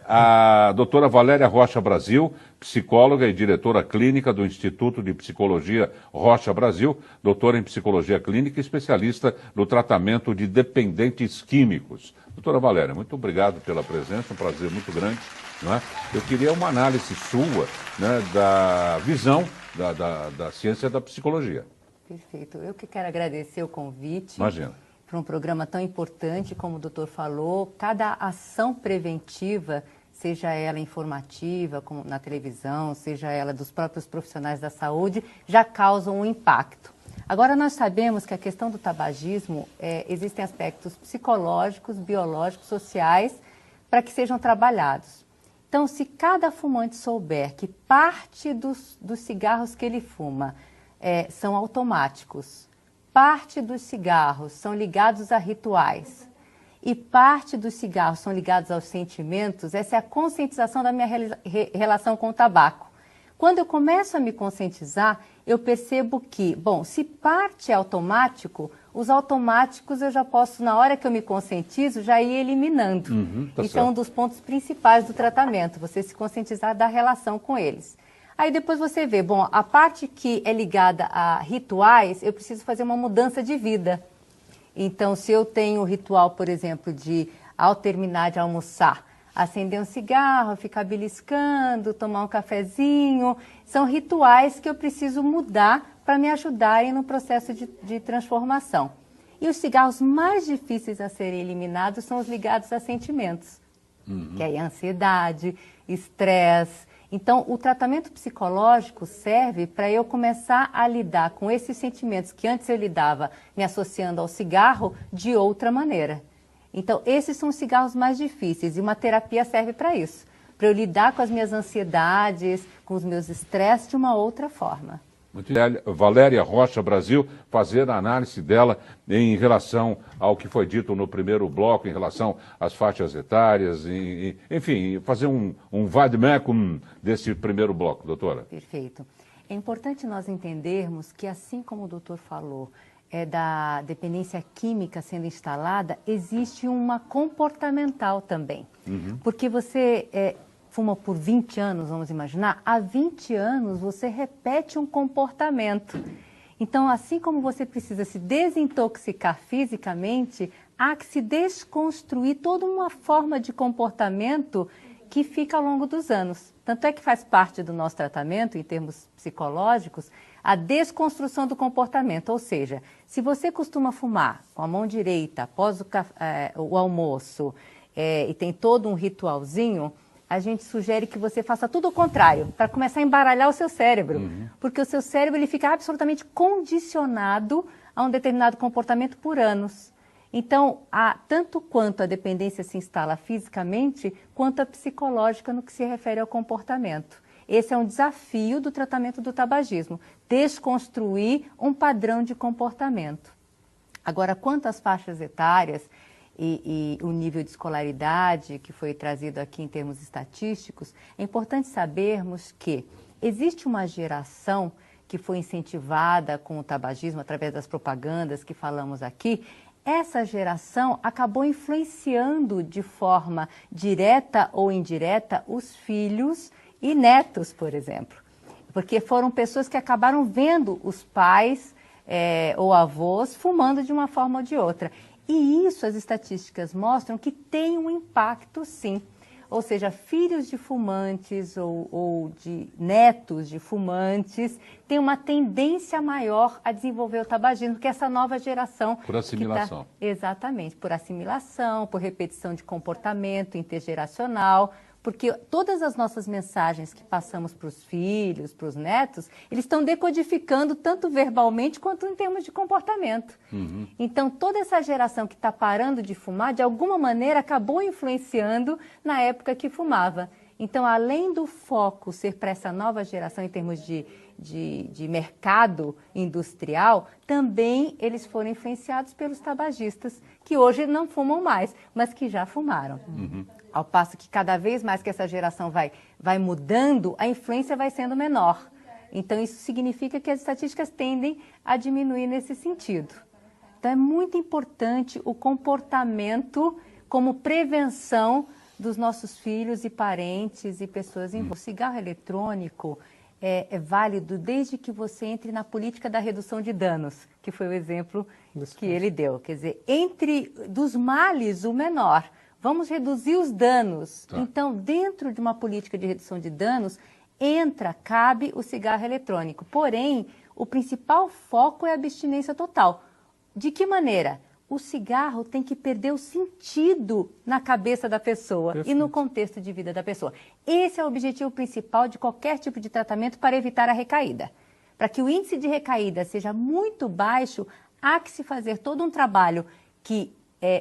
a doutora Valéria Rocha Brasil, psicóloga e diretora clínica do Instituto de Psicologia Rocha Brasil, doutora em psicologia clínica e especialista no tratamento de dependentes químicos. Doutora Valéria, muito obrigado pela presença, um prazer muito grande. Não é? Eu queria uma análise sua, né, da visão da ciência da psicologia. Perfeito. Eu que quero agradecer o convite. Imagina. Para um programa tão importante, como o doutor falou, cada ação preventiva, seja ela informativa, como na televisão, seja ela dos próprios profissionais da saúde, já causa um impacto. Agora, nós sabemos que a questão do tabagismo, existem aspectos psicológicos, biológicos, sociais, para que sejam trabalhados. Então, se cada fumante souber que parte dos cigarros que ele fuma são automáticos, parte dos cigarros são ligados a rituais e parte dos cigarros são ligados aos sentimentos, essa é a conscientização da minha relação com o tabaco. Quando eu começo a me conscientizar, eu percebo que, bom, se parte é automático, os automáticos eu já posso, na hora que eu me conscientizo, já ir eliminando. Isso é um dos pontos principais do tratamento, você se conscientizar da relação com eles. Aí depois você vê, bom, a parte que é ligada a rituais, eu preciso fazer uma mudança de vida. Então, se eu tenho o ritual, por exemplo, de, ao terminar de almoçar, acender um cigarro, ficar beliscando, tomar um cafezinho, são rituais que eu preciso mudar para me ajudarem no processo de transformação. E os cigarros mais difíceis a serem eliminados são os ligados a sentimentos, que é a ansiedade, estresse. Então, o tratamento psicológico serve para eu começar a lidar com esses sentimentos que antes eu lidava me associando ao cigarro de outra maneira. Então, esses são os cigarros mais difíceis e uma terapia serve para isso, para eu lidar com as minhas ansiedades, com os meus estresses de uma outra forma. Valéria Rocha Brasil, fazer a análise dela em relação ao que foi dito no primeiro bloco, em relação às faixas etárias, enfim, fazer um vademecum desse primeiro bloco, doutora. Perfeito. É importante nós entendermos que, assim como o doutor falou, da dependência química sendo instalada, existe uma comportamental também. Porque você fuma por 20 anos, vamos imaginar, há 20 anos você repete um comportamento. Então, assim como você precisa se desintoxicar fisicamente, há que se desconstruir toda uma forma de comportamento que fica ao longo dos anos. Tanto é que faz parte do nosso tratamento, em termos psicológicos, a desconstrução do comportamento. Ou seja, se você costuma fumar com a mão direita após o almoço e tem todo um ritualzinho, a gente sugere que você faça tudo o contrário, para começar a embaralhar o seu cérebro. Porque o seu cérebro ele fica absolutamente condicionado a um determinado comportamento por anos. Então, tanto quanto a dependência se instala fisicamente, quanto a psicológica no que se refere ao comportamento. Esse é um desafio do tratamento do tabagismo, desconstruir um padrão de comportamento. Agora, quanto às faixas etárias e o nível de escolaridade que foi trazido aqui em termos estatísticos, é importante sabermos que existe uma geração que foi incentivada com o tabagismo através das propagandas que falamos aqui. Essa geração acabou influenciando de forma direta ou indireta os filhos e netos, por exemplo. Porque foram pessoas que acabaram vendo os pais ou avós fumando de uma forma ou de outra. E isso as estatísticas mostram que tem um impacto, sim. Ou seja, filhos de fumantes ou de netos de fumantes têm uma tendência maior a desenvolver o tabagismo, que é essa nova geração. Por assimilação. Exatamente, por assimilação, por repetição de comportamento intergeracional, porque todas as nossas mensagens que passamos para os filhos, para os netos, eles estão decodificando tanto verbalmente quanto em termos de comportamento. Então, toda essa geração que está parando de fumar, de alguma maneira, acabou influenciando na época que fumava. Então, além do foco ser para essa nova geração em termos de mercado industrial, também eles foram influenciados pelos tabagistas, que hoje não fumam mais, mas que já fumaram. Ao passo que cada vez mais que essa geração vai mudando, a influência vai sendo menor. Então, isso significa que as estatísticas tendem a diminuir nesse sentido. Então, é muito importante o comportamento como prevenção dos nossos filhos e parentes e pessoas em volta. O cigarro eletrônico é válido desde que você entre na política da redução de danos, que foi o exemplo que ele deu. Quer dizer, dos males, o menor. Vamos reduzir os danos. Tá. Então, dentro de uma política de redução de danos, cabe o cigarro eletrônico. Porém, o principal foco é a abstinência total. De que maneira? O cigarro tem que perder o sentido na cabeça da pessoa. Perfeito. E no contexto de vida da pessoa. Esse é o objetivo principal de qualquer tipo de tratamento para evitar a recaída. Para que o índice de recaída seja muito baixo, há que se fazer todo um trabalho que,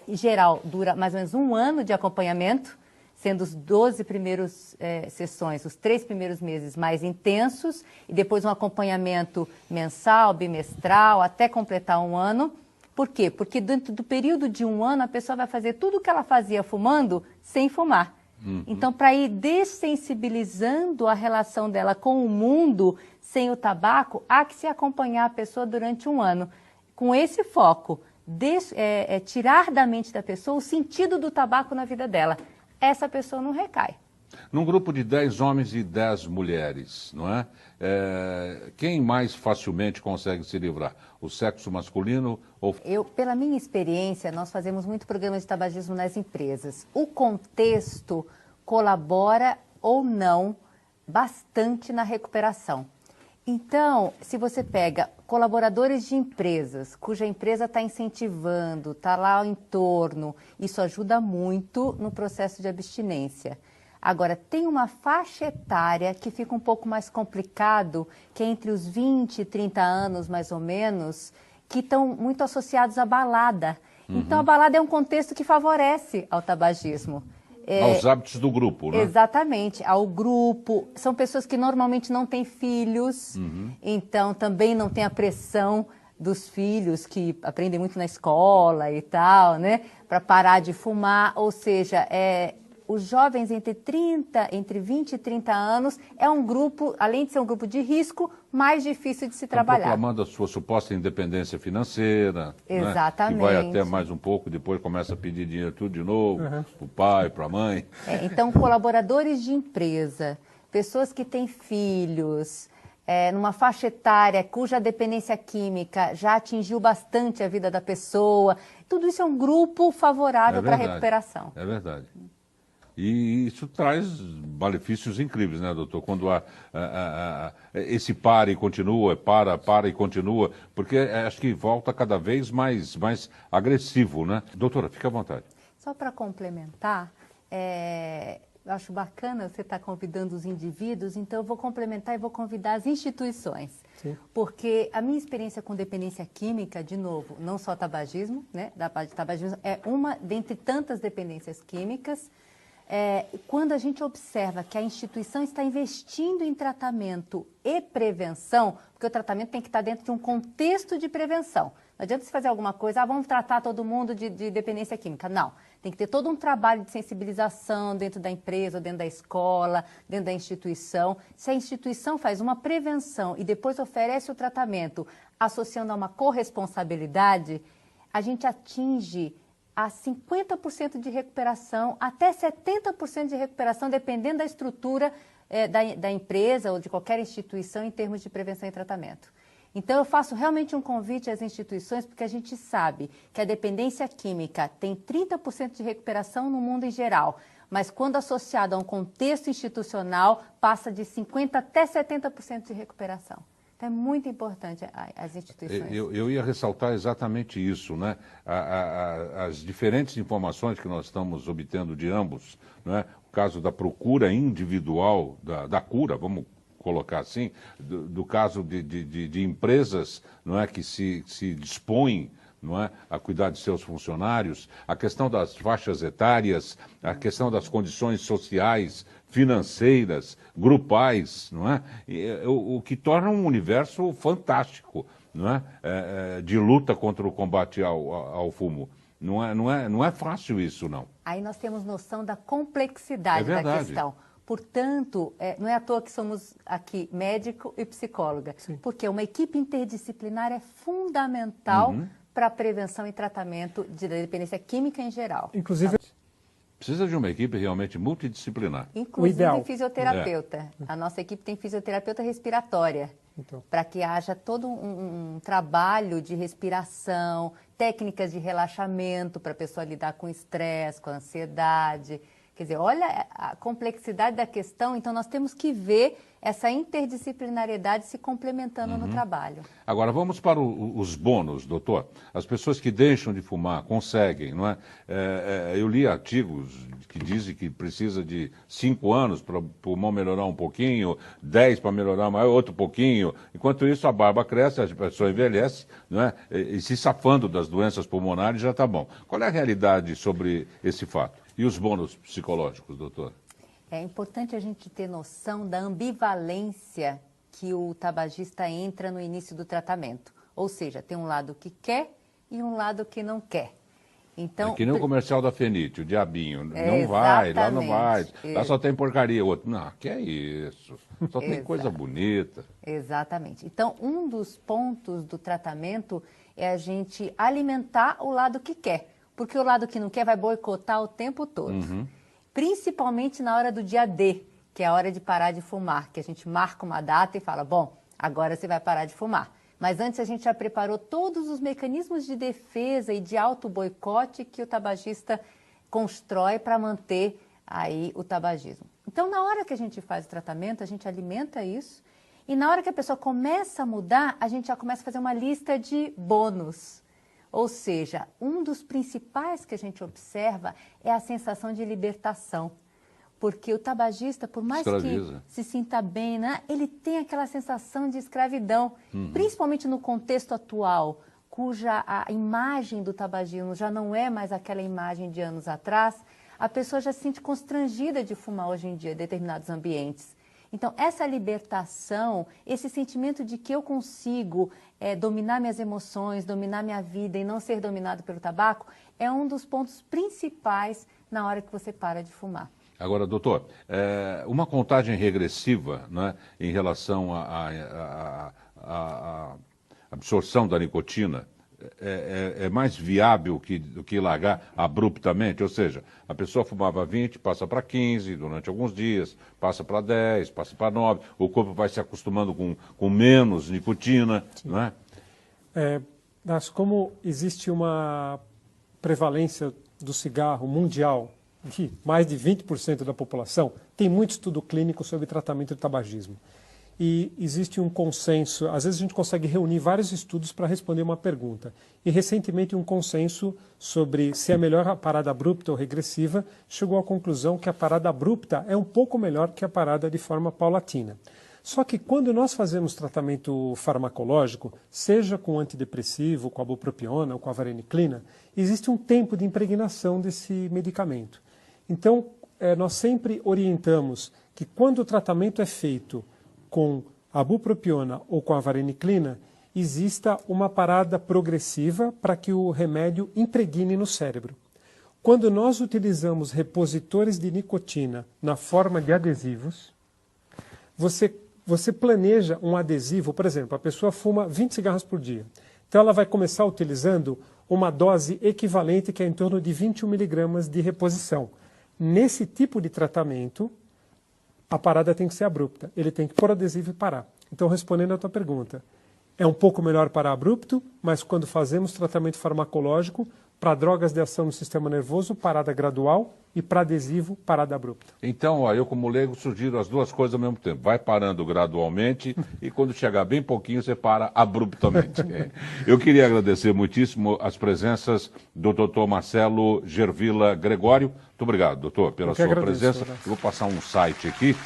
em geral, dura mais ou menos 1 ano de acompanhamento, sendo os 12 primeiros sessões, os 3 primeiros meses mais intensos, e depois um acompanhamento mensal, bimestral, até completar 1 ano. Por quê? Porque dentro do período de 1 ano, a pessoa vai fazer tudo o que ela fazia fumando, sem fumar. Uhum. Então, para ir dessensibilizando a relação dela com o mundo sem o tabaco, há que se acompanhar a pessoa durante 1 ano. Com esse foco, tirar da mente da pessoa o sentido do tabaco na vida dela. Essa pessoa não recai. Num grupo de 10 homens e 10 mulheres, não é? Quem mais facilmente consegue se livrar? O sexo masculino ou... Pela minha experiência, nós fazemos muito programa de tabagismo nas empresas. O contexto colabora ou não bastante na recuperação. Então, se você pega colaboradores de empresas, cuja empresa está incentivando, está lá ao entorno, isso ajuda muito no processo de abstinência. Agora, tem uma faixa etária que fica um pouco mais complicado, que é entre os 20 e 30 anos, mais ou menos, que estão muito associados à balada. Uhum. Então, a balada é um contexto que favorece ao tabagismo. Aos hábitos do grupo, né? Exatamente, ao grupo. São pessoas que normalmente não têm filhos, então também não tem a pressão dos filhos que aprendem muito na escola e tal, né? Para parar de fumar, ou seja, os jovens entre 20 e 30 anos é um grupo, além de ser um grupo de risco, mais difícil de se trabalhar. Proclamando a sua suposta independência financeira. Exatamente. Né? Que vai até mais um pouco, depois começa a pedir dinheiro tudo de novo, para o pai, para a mãe. Então, colaboradores de empresa, pessoas que têm filhos, numa faixa etária cuja dependência química já atingiu bastante a vida da pessoa, tudo isso é um grupo favorável para a recuperação. É verdade. E isso traz malefícios incríveis, né, doutor? Quando esse para e continua, para e continua, porque acho que volta cada vez mais agressivo, né? Doutora, fique à vontade. Só para complementar, eu acho bacana você estar convidando os indivíduos, então eu vou complementar e vou convidar as instituições. Sim. Porque a minha experiência com dependência química, de novo, não só tabagismo, né? Da parte de tabagismo, é uma dentre tantas dependências químicas. Quando a gente observa que a instituição está investindo em tratamento e prevenção, porque o tratamento tem que estar dentro de um contexto de prevenção. Não adianta você fazer alguma coisa, vamos tratar todo mundo de dependência química. Não, tem que ter todo um trabalho de sensibilização dentro da empresa, dentro da escola, dentro da instituição. Se a instituição faz uma prevenção e depois oferece o tratamento associando a uma corresponsabilidade, a gente atinge a 50% de recuperação, até 70% de recuperação, dependendo da estrutura da empresa ou de qualquer instituição em termos de prevenção e tratamento. Então, eu faço realmente um convite às instituições, porque a gente sabe que a dependência química tem 30% de recuperação no mundo em geral, mas quando associado a um contexto institucional, passa de 50% até 70% de recuperação. É muito importante as instituições. Eu ia ressaltar exatamente isso, né? As diferentes informações que nós estamos obtendo de ambos, né? O caso da procura individual, da cura, vamos colocar assim, do caso de empresas, não é, que se dispõem, não é, a cuidar de seus funcionários, a questão das faixas etárias, a questão das condições sociais, financeiras, grupais, não é? O que torna um universo fantástico, não é? De luta contra o combate ao fumo. Não é fácil isso, não. Aí nós temos noção da complexidade da questão. Portanto, não é à toa que somos aqui médico e psicóloga, sim, porque uma equipe interdisciplinar é fundamental para a prevenção e tratamento de dependência química em geral. Inclusive, Precisa de uma equipe realmente multidisciplinar. Inclusive fisioterapeuta. A nossa equipe tem fisioterapeuta respiratória, para que haja todo um trabalho de respiração, técnicas de relaxamento para a pessoa lidar com estresse, com ansiedade. Quer dizer, olha a complexidade da questão, então nós temos que ver essa interdisciplinariedade se complementando no trabalho. Agora, vamos para os bônus, doutor. As pessoas que deixam de fumar conseguem, não é? Eu li artigos que dizem que precisa de 5 anos para o pulmão melhorar um pouquinho, 10 para melhorar mais, outro pouquinho. Enquanto isso, a barba cresce, a pessoa envelhece, não é? E se safando das doenças pulmonares já está bom. Qual é a realidade sobre esse fato? E os bônus psicológicos, doutor? É importante a gente ter noção da ambivalência que o tabagista entra no início do tratamento. Ou seja, tem um lado que quer e um lado que não quer. Então, é que nem o comercial da Fenite, o diabinho. Não vai, lá não vai. Lá só tem porcaria. O outro, não, que é isso? Só tem coisa bonita. Exatamente. Então, um dos pontos do tratamento é a gente alimentar o lado que quer. Porque o lado que não quer vai boicotar o tempo todo. Principalmente na hora do dia D, que é a hora de parar de fumar, que a gente marca uma data e fala, bom, agora você vai parar de fumar. Mas antes a gente já preparou todos os mecanismos de defesa e de auto-boicote que o tabagista constrói para manter aí o tabagismo. Então, na hora que a gente faz o tratamento, a gente alimenta isso, e na hora que a pessoa começa a mudar, a gente já começa a fazer uma lista de bônus. Ou seja, um dos principais que a gente observa é a sensação de libertação. Porque o tabagista, por mais que se sinta bem, né, ele tem aquela sensação de escravidão. Principalmente no contexto atual, cuja a imagem do tabagismo já não é mais aquela imagem de anos atrás, a pessoa já se sente constrangida de fumar hoje em dia em determinados ambientes. Então, essa libertação, esse sentimento de que eu consigo dominar minhas emoções, dominar minha vida e não ser dominado pelo tabaco, é um dos pontos principais na hora que você para de fumar. Agora, doutor, uma contagem regressiva, né, em relação à absorção da nicotina, é mais viável do que largar abruptamente? Ou seja, a pessoa fumava 20, passa para 15 durante alguns dias, passa para 10, passa para 9, o corpo vai se acostumando com menos nicotina, não é? Como existe uma prevalência do cigarro mundial de mais de 20% da população, tem muito estudo clínico sobre tratamento de tabagismo. E existe um consenso, às vezes a gente consegue reunir vários estudos para responder uma pergunta. E recentemente um consenso sobre se é melhor a parada abrupta ou regressiva chegou à conclusão que a parada abrupta é um pouco melhor que a parada de forma paulatina. Só que quando nós fazemos tratamento farmacológico, seja com antidepressivo, com a bupropiona ou com a vareniclina, existe um tempo de impregnação desse medicamento. Então, nós sempre orientamos que quando o tratamento é feito com a bupropiona ou com a vareniclina, exista uma parada progressiva para que o remédio impregne no cérebro. Quando nós utilizamos repositores de nicotina na forma de adesivos, você planeja um adesivo, por exemplo, a pessoa fuma 20 cigarros por dia. Então ela vai começar utilizando uma dose equivalente que é em torno de 21 miligramas de reposição. Nesse tipo de tratamento, a parada tem que ser abrupta. Ele tem que pôr adesivo e parar. Então, respondendo à tua pergunta, é um pouco melhor parar abrupto, mas quando fazemos tratamento farmacológico, para drogas de ação no sistema nervoso, parada gradual, e para adesivo, parada abrupta. Então, eu como leigo sugiro as duas coisas ao mesmo tempo. Vai parando gradualmente e quando chegar bem pouquinho, você para abruptamente. Eu queria agradecer muitíssimo as presenças do doutor Marcelo Gervilla Gregório. Muito obrigado, doutor, pela sua presença. Eu vou passar um site aqui,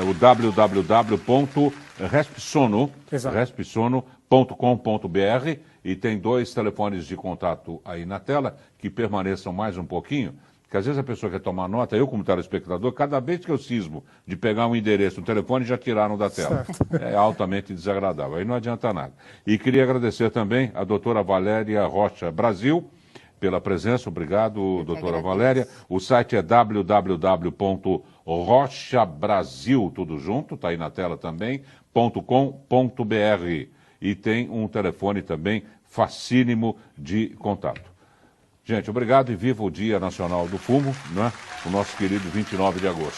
o www.respsono.com.br, e tem 2 telefones de contato aí na tela, que permaneçam mais um pouquinho, porque às vezes a pessoa quer tomar nota, eu como telespectador, cada vez que eu cismo de pegar um endereço, um telefone, já tiraram da tela. É altamente desagradável, aí não adianta nada. E queria agradecer também a doutora Valéria Rocha Brasil, pela presença. Obrigado, doutora Valéria. O site é www.rochabrasil, tudo junto, está aí na tela também, .com.br. E tem um telefone também facílimo de contato. Gente, obrigado e viva o Dia Nacional do Fumo, né? O nosso querido 29 de agosto.